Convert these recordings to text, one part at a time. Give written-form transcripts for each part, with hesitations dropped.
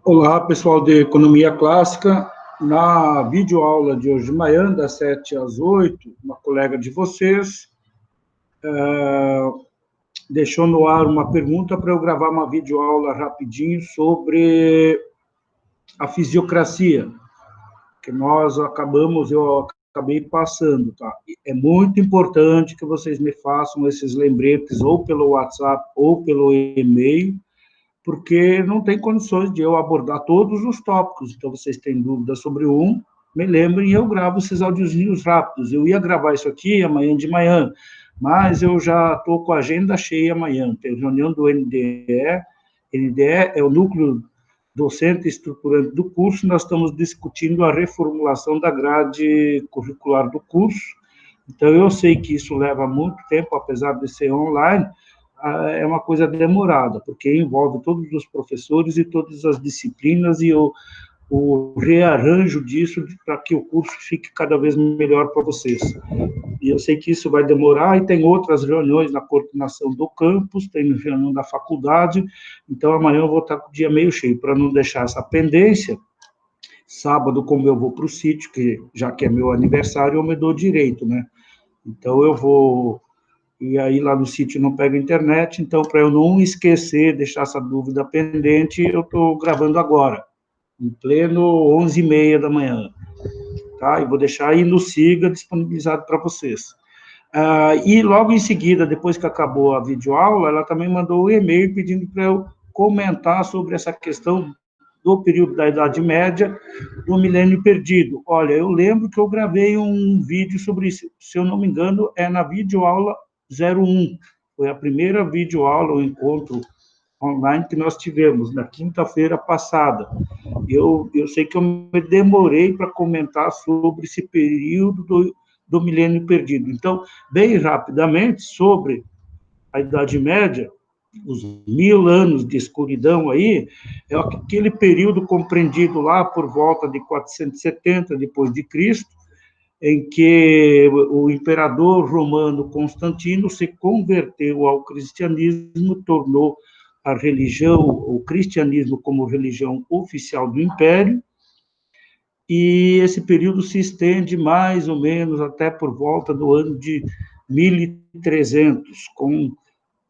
Olá, pessoal de Economia Clássica. Na videoaula de hoje de manhã, das 7 às 8, uma colega de vocês deixou no ar uma pergunta para eu gravar uma videoaula rapidinho sobre a fisiocracia, que eu acabei passando, tá? É muito importante que vocês me façam esses lembretes ou pelo WhatsApp ou pelo e-mail, porque não tem condições de eu abordar todos os tópicos. Então, vocês têm dúvidas sobre um, me lembrem e eu gravo esses audiozinhos rápidos. Eu ia gravar isso aqui amanhã de manhã, mas eu já estou com a agenda cheia amanhã. Tem reunião do NDE. NDE é o núcleo docente estruturante do curso. Nós estamos discutindo a reformulação da grade curricular do curso. Então, eu sei que isso leva muito tempo, apesar de ser online, é uma coisa demorada, porque envolve todos os professores e todas as disciplinas e o rearranjo disso para que o curso fique cada vez melhor para vocês. E eu sei que isso vai demorar, e tem outras reuniões na coordenação do campus, tem reunião da faculdade, então amanhã eu vou estar com o dia meio cheio, para não deixar essa pendência. Sábado, como eu vou para o sítio, já que é meu aniversário, eu me dou direito, né? Então eu vou... E aí, lá no sítio não pega internet, então, para eu não esquecer, deixar essa dúvida pendente, eu estou gravando agora, em pleno 11h30 da manhã, tá? E vou deixar aí no Siga disponibilizado para vocês. E logo em seguida, depois que acabou a videoaula, ela também mandou um e-mail pedindo para eu comentar sobre essa questão do período da Idade Média, do Milênio Perdido. Olha, eu lembro que eu gravei um vídeo sobre isso, se eu não me engano, é na videoaula 01, foi a primeira videoaula, o encontro online que nós tivemos, na quinta-feira passada. Eu sei que eu me demorei para comentar sobre esse período do Milênio Perdido. Então, bem rapidamente, sobre a Idade Média, os 1000 anos de escuridão aí, é aquele período compreendido lá por volta de 470 depois de Cristo, em que o imperador romano Constantino se converteu ao cristianismo, tornou a religião, o cristianismo como religião oficial do império, e esse período se estende mais ou menos até por volta do ano de 1300,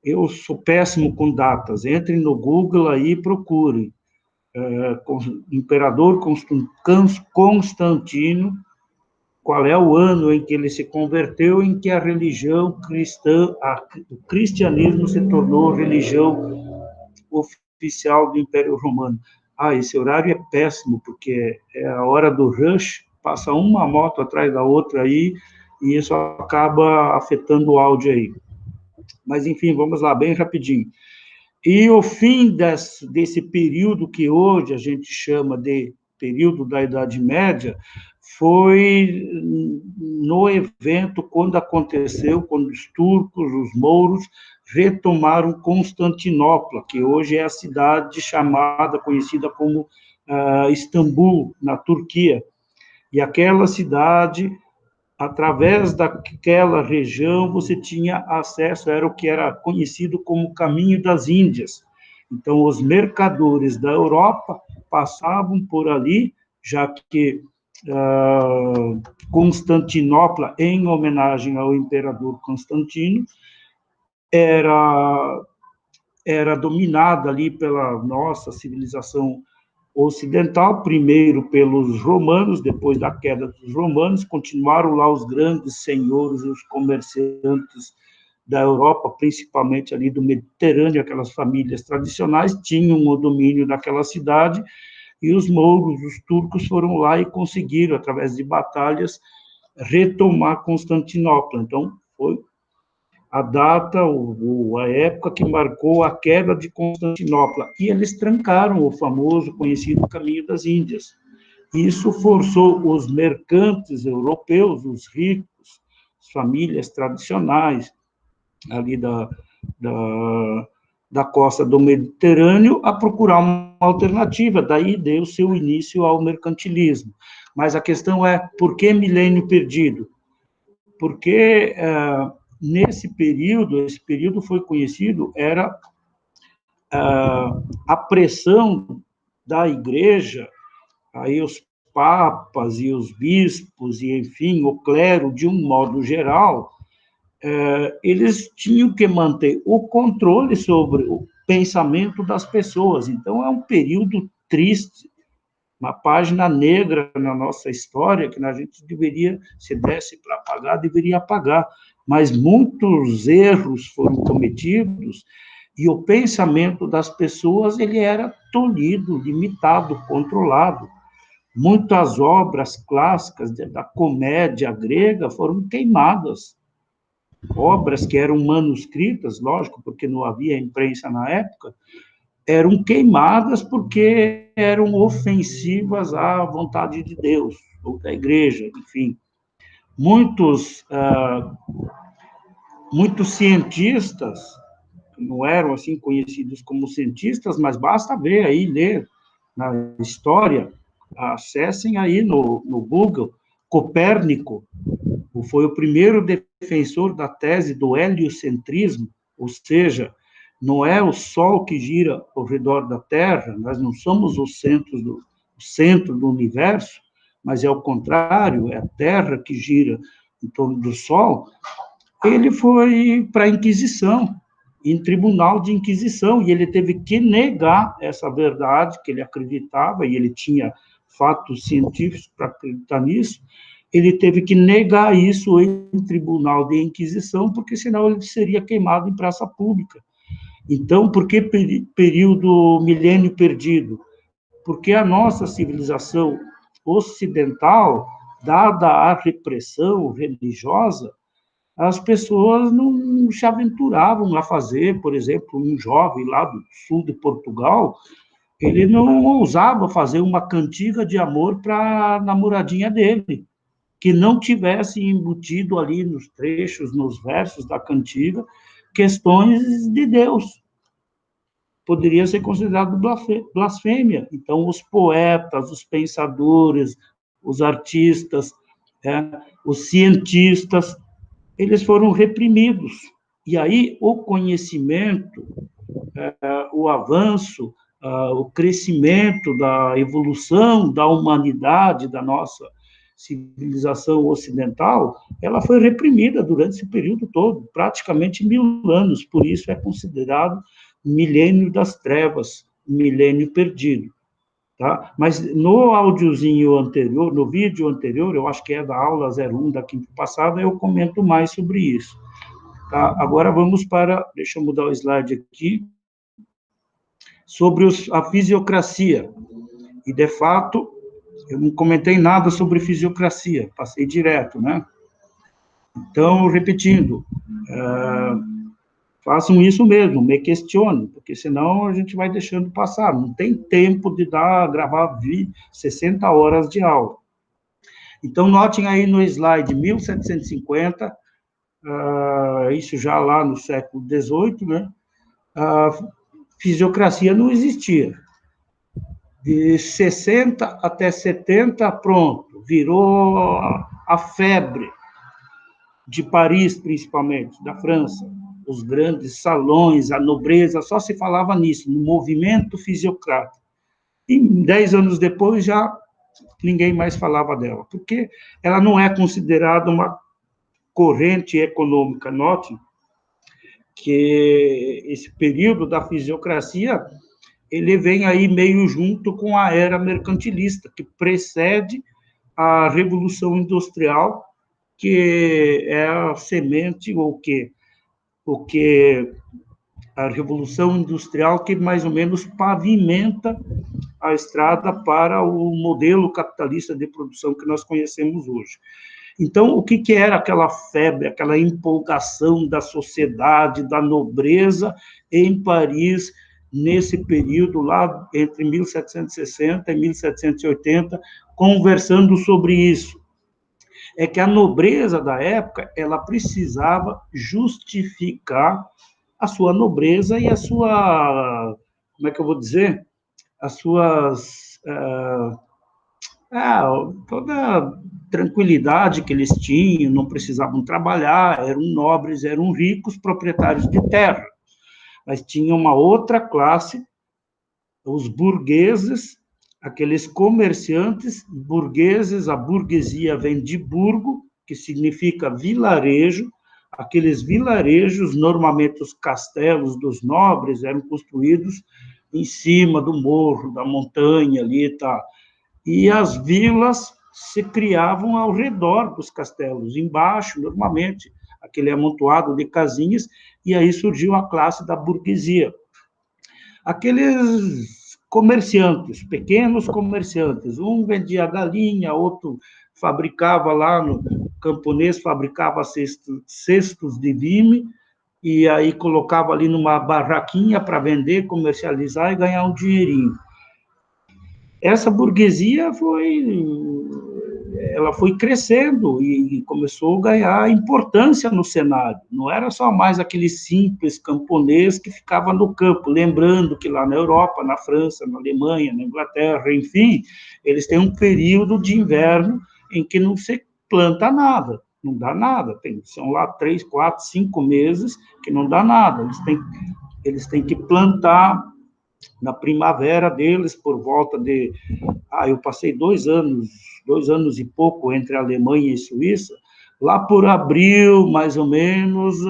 eu sou péssimo com datas, entrem no Google aí e procurem, imperador Constantino, qual é o ano em que ele se converteu, em que a religião cristã, o cristianismo se tornou religião oficial do Império Romano. Esse horário é péssimo, porque é a hora do rush, passa uma moto atrás da outra aí, e isso acaba afetando o áudio aí. Mas, enfim, vamos lá, bem rapidinho. E o fim desse período que hoje a gente chama de período da Idade Média foi no evento quando os turcos, os mouros, retomaram Constantinopla, que hoje é a cidade conhecida como Istambul, na Turquia. E aquela cidade, através daquela região, você tinha acesso, era o que era conhecido como Caminho das Índias. Então, os mercadores da Europa passavam por ali, já que Constantinopla, em homenagem ao imperador Constantino, era dominada ali pela nossa civilização ocidental, primeiro pelos romanos, depois da queda dos romanos, continuaram lá os grandes senhores e os comerciantes da Europa, principalmente ali do Mediterrâneo, aquelas famílias tradicionais, tinham o domínio daquela cidade, e os mouros, os turcos, foram lá e conseguiram, através de batalhas, retomar Constantinopla. Então, foi a data, a época que marcou a queda de Constantinopla. E eles trancaram o famoso, conhecido Caminho das Índias. Isso forçou os mercantes europeus, os ricos, as famílias tradicionais, ali da costa do Mediterrâneo, a procurar uma alternativa. Daí deu seu início ao mercantilismo. Mas a questão é, por que Milênio Perdido? Porque... esse período foi conhecido, era a pressão da igreja, aí os papas e os bispos, e, enfim, o clero, de um modo geral, eles tinham que manter o controle sobre o pensamento das pessoas. Então, é um período triste, uma página negra na nossa história, que a gente deveria, se desse para apagar, deveria apagar. Mas muitos erros foram cometidos e o pensamento das pessoas ele era tolhido, limitado, controlado. Muitas obras clássicas da comédia grega foram queimadas. Obras que eram manuscritas, lógico, porque não havia imprensa na época, eram queimadas porque eram ofensivas à vontade de Deus, ou da igreja, enfim. Muitos cientistas não eram assim conhecidos como cientistas, mas basta ver aí, ler na história, acessem aí no Google, Copérnico foi o primeiro defensor da tese do heliocentrismo, ou seja, não é o Sol que gira ao redor da Terra, nós não somos o centro do universo, mas é o contrário, é a Terra que gira em torno do Sol. Ele foi para a Inquisição, em tribunal de Inquisição, e ele teve que negar essa verdade que ele acreditava, e ele tinha fatos científicos para acreditar nisso, ele teve que negar isso em tribunal de Inquisição, porque senão ele seria queimado em praça pública. Então, por que período milênio perdido? Porque a nossa civilização ocidental, dada a repressão religiosa, as pessoas não se aventuravam a fazer, por exemplo, um jovem lá do sul de Portugal, ele não ousava fazer uma cantiga de amor para a namoradinha dele, que não tivesse embutido ali nos trechos, nos versos da cantiga, questões de Deus. Poderia ser considerado blasfêmia. Então, os poetas, os pensadores, os artistas, os cientistas, eles foram reprimidos. E aí o conhecimento, o avanço, o crescimento da evolução da humanidade, da nossa civilização ocidental, ela foi reprimida durante esse período todo, praticamente 1000 anos, por isso é considerado milênio das trevas, milênio perdido. Tá? Mas no áudiozinho anterior, no vídeo anterior, eu acho que é da aula 01 da quinta passada, eu comento mais sobre isso. Tá? Agora vamos para, deixa eu mudar o slide aqui, sobre a fisiocracia. E, de fato, eu não comentei nada sobre fisiocracia, passei direto, né? Então, repetindo, façam isso mesmo, me questionem, porque senão a gente vai deixando passar, não tem tempo de gravar 60 horas de aula. Então, notem aí no slide 1750, isso já lá no século XVIII, né? A fisiocracia não existia. De 60 até 70, pronto, virou a febre de Paris, principalmente, da França. Os grandes salões, a nobreza, só se falava nisso, no movimento fisiocrático. E 10 anos depois, já ninguém mais falava dela, porque ela não é considerada uma corrente econômica. Note que esse período da fisiocracia, ele vem aí meio junto com a era mercantilista, que precede a Revolução Industrial, que é a semente, ou que a Revolução Industrial que mais ou menos pavimenta a estrada para o modelo capitalista de produção que nós conhecemos hoje. Então, o que era aquela febre, aquela empolgação da sociedade, da nobreza em Paris, nesse período lá entre 1760 e 1780, conversando sobre isso? É que a nobreza da época, ela precisava justificar a sua nobreza e a sua, como é que eu vou dizer? As suas, toda a tranquilidade que eles tinham, não precisavam trabalhar, eram nobres, eram ricos, proprietários de terra. Mas tinha uma outra classe, os burgueses, aqueles comerciantes burgueses, a burguesia vem de burgo, que significa vilarejo, aqueles vilarejos, normalmente os castelos dos nobres eram construídos em cima do morro, da montanha ali, tá? E as vilas se criavam ao redor dos castelos, embaixo, normalmente, aquele amontoado de casinhas, e aí surgiu a classe da burguesia. Aqueles comerciantes, pequenos comerciantes, um vendia galinha, outro fabricava lá no camponês, fabricava cestos de vime, e aí colocava ali numa barraquinha para vender, comercializar e ganhar um dinheirinho. Essa burguesia ela foi crescendo e começou a ganhar importância no cenário. Não era só mais aquele simples camponês que ficava no campo, lembrando que lá na Europa, na França, na Alemanha, na Inglaterra, enfim, eles têm um período de inverno em que não se planta nada, não dá nada. São lá 3, 4, 5 meses que não dá nada. Eles têm que plantar na primavera deles, por volta de... eu passei 2 anos e pouco entre a Alemanha e Suíça, lá por abril, mais ou menos,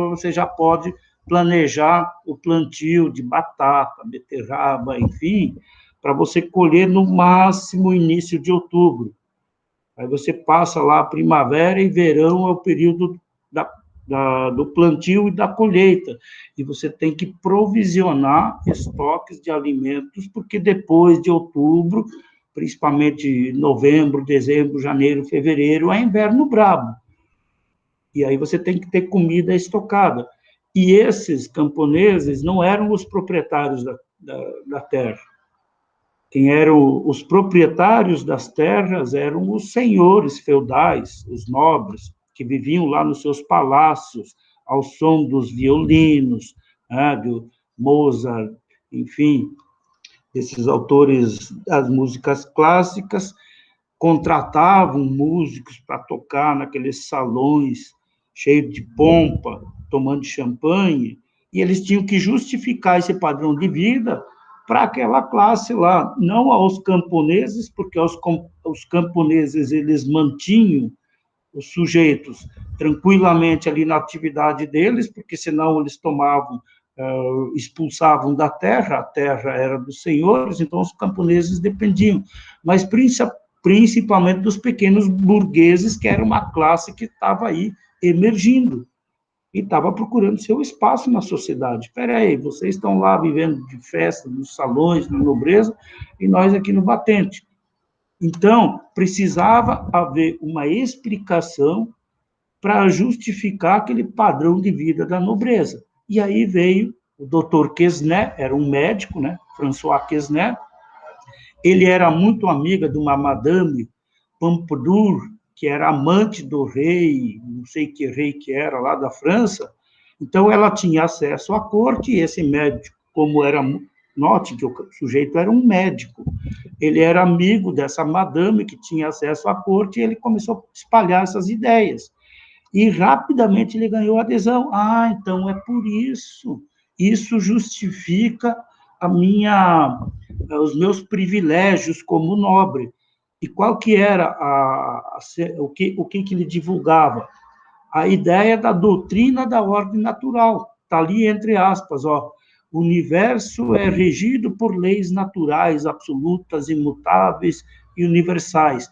você já pode planejar o plantio de batata, beterraba, enfim, para você colher no máximo início de outubro. Aí você passa lá a primavera e verão é o período do plantio e da colheita, e você tem que provisionar estoques de alimentos, porque depois de outubro, principalmente novembro, dezembro, janeiro, fevereiro, é inverno brabo, e aí você tem que ter comida estocada. E esses camponeses não eram os proprietários da terra. Quem eram os proprietários das terras eram os senhores feudais, os nobres, que viviam lá nos seus palácios, ao som dos violinos, do Mozart, enfim, esses autores das músicas clássicas, contratavam músicos para tocar naqueles salões cheios de pompa, tomando champanhe, e eles tinham que justificar esse padrão de vida para aquela classe lá, não aos camponeses, porque os camponeses eles mantinham os sujeitos tranquilamente ali na atividade deles, porque senão eles tomavam, expulsavam da terra, a terra era dos senhores, então os camponeses dependiam, mas principalmente dos pequenos burgueses, que era uma classe que estava aí emergindo e estava procurando seu espaço na sociedade. Espera aí, vocês estão lá vivendo de festa, nos salões, na nobreza, e nós aqui no batente. Então, precisava haver uma explicação para justificar aquele padrão de vida da nobreza. E aí veio o Dr. Quesnay, era um médico, né? François Quesnay. Ele era muito amiga de uma Madame Pompadour, que era amante do rei, não sei que rei que era, lá da França. Então, ela tinha acesso à corte, e esse médico, como era... Note que o sujeito era um médico. Ele era amigo dessa madame que tinha acesso à corte, e ele começou a espalhar essas ideias. E rapidamente ele ganhou adesão. Então é por isso. Isso justifica os meus privilégios como nobre. E qual que era o que ele divulgava? A ideia da doutrina da ordem natural. Está ali entre aspas, ó. O universo é regido por leis naturais, absolutas, imutáveis e universais,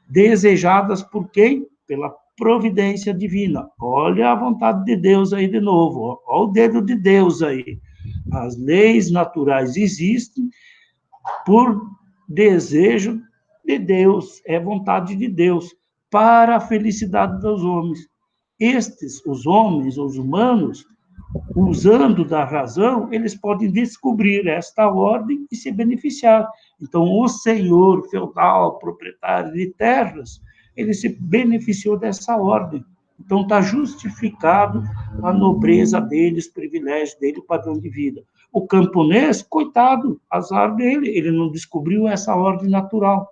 desejadas por quem? Pela providência divina. Olha a vontade de Deus aí de novo, olha o dedo de Deus aí. As leis naturais existem por desejo de Deus, é vontade de Deus, para a felicidade dos homens. Os homens, os humanos, usando da razão, eles podem descobrir esta ordem e se beneficiar. Então, o senhor feudal, proprietário de terras, ele se beneficiou dessa ordem. Então, está justificado a nobreza dele, os privilégios dele, o padrão de vida. O camponês, coitado, azar dele, ele não descobriu essa ordem natural.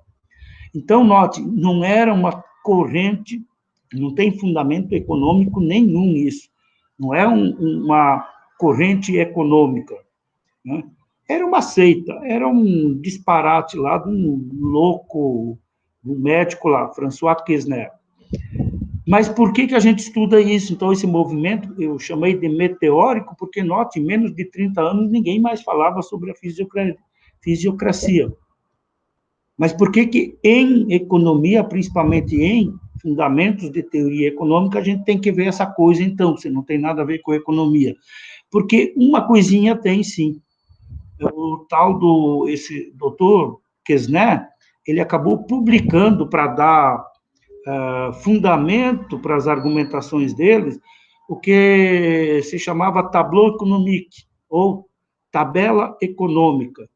Então, note, não era uma corrente, não tem fundamento econômico nenhum isso. Não é uma corrente econômica, né? Era uma seita, era um disparate lá de um louco, um médico lá, François Quesnel. Mas por que a gente estuda isso? Então, esse movimento, eu chamei de meteórico, porque, note, em menos de 30 anos, ninguém mais falava sobre a fisiocracia. Mas por que em economia, principalmente em fundamentos de teoria econômica, a gente tem que ver essa coisa, então, se não tem nada a ver com economia? Porque uma coisinha tem, sim. O tal esse doutor Quesnel, ele acabou publicando para dar fundamento para as argumentações deles, o que se chamava tableau économique, ou tabela econômica,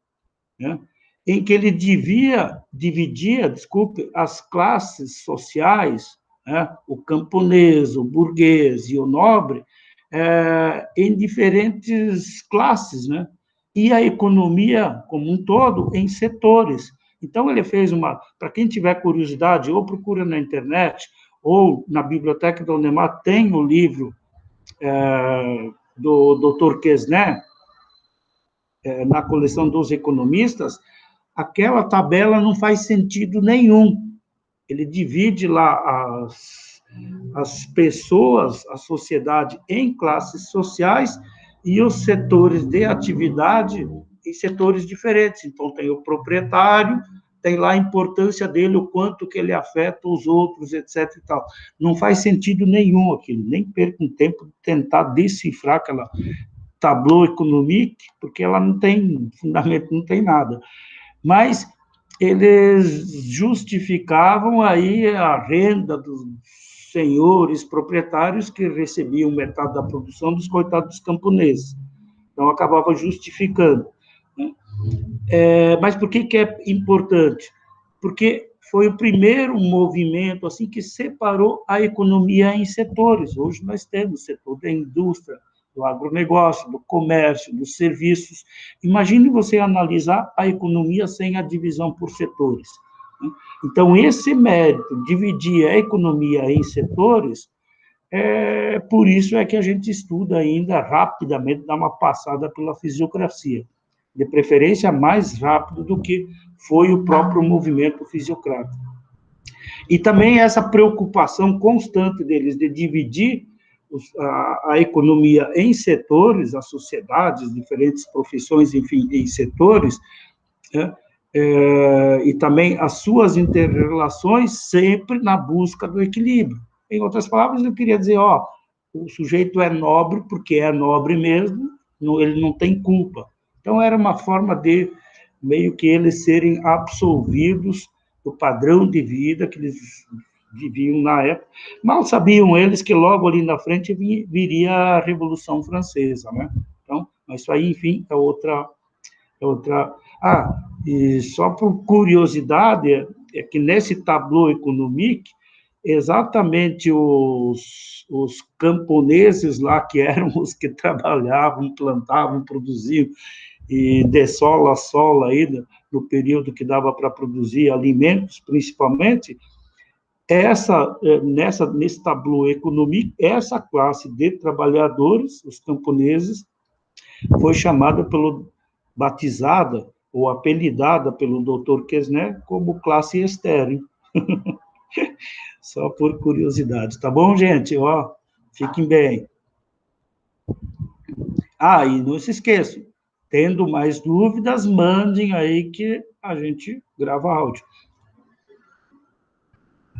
né? Em que ele dividia, desculpe, as classes sociais, né? O camponês, o burguês e o nobre, em diferentes classes, né? E a economia como um todo em setores. Então, ele fez para quem tiver curiosidade, ou procura na internet, ou na biblioteca da Unemar, tem o livro do Dr. Quesnel, na coleção dos economistas, aquela tabela não faz sentido nenhum. Ele divide lá as pessoas, a sociedade, em classes sociais e os setores de atividade em setores diferentes. Então, tem o proprietário, tem lá a importância dele, o quanto que ele afeta os outros, etc. E tal. Não faz sentido nenhum aquilo, nem perca um tempo de tentar decifrar aquela tableau économique, porque ela não tem fundamento, não tem nada. Mas eles justificavam aí a renda dos senhores proprietários que recebiam metade da produção dos coitados camponeses. Então, acabava justificando. Né? Mas por que é importante? Porque foi o primeiro movimento assim que separou a economia em setores. Hoje nós temos o setor da indústria, do agronegócio, do comércio, dos serviços. Imagine você analisar a economia sem a divisão por setores. Então, esse mérito, dividir a economia em setores, por isso é que a gente estuda ainda rapidamente, dá uma passada pela fisiocracia, de preferência mais rápido do que foi o próprio movimento fisiocrático. E também essa preocupação constante deles de dividir a economia em setores, a sociedade, as diferentes profissões, enfim, em setores, né? E também as suas interrelações sempre na busca do equilíbrio. Em outras palavras, eu queria dizer, o sujeito é nobre porque é nobre mesmo, ele não tem culpa. Então, era uma forma de meio que eles serem absolvidos do padrão de vida que eles viviam na época. Mal sabiam eles que logo ali na frente viria a Revolução Francesa, né? Então, mas isso aí, enfim, é outra... e só por curiosidade, é que nesse tableau économique, exatamente os camponeses lá, que eram os que trabalhavam, plantavam, produziam, e de sol a sol aí, no período que dava para produzir alimentos, principalmente, nesse tableau économique, essa classe de trabalhadores, os camponeses, foi batizada ou apelidada pelo Dr. Quesnel como classe estéril. Só por curiosidade. Tá bom, gente? Fiquem bem. E não se esqueçam, tendo mais dúvidas, mandem aí que a gente grava áudio.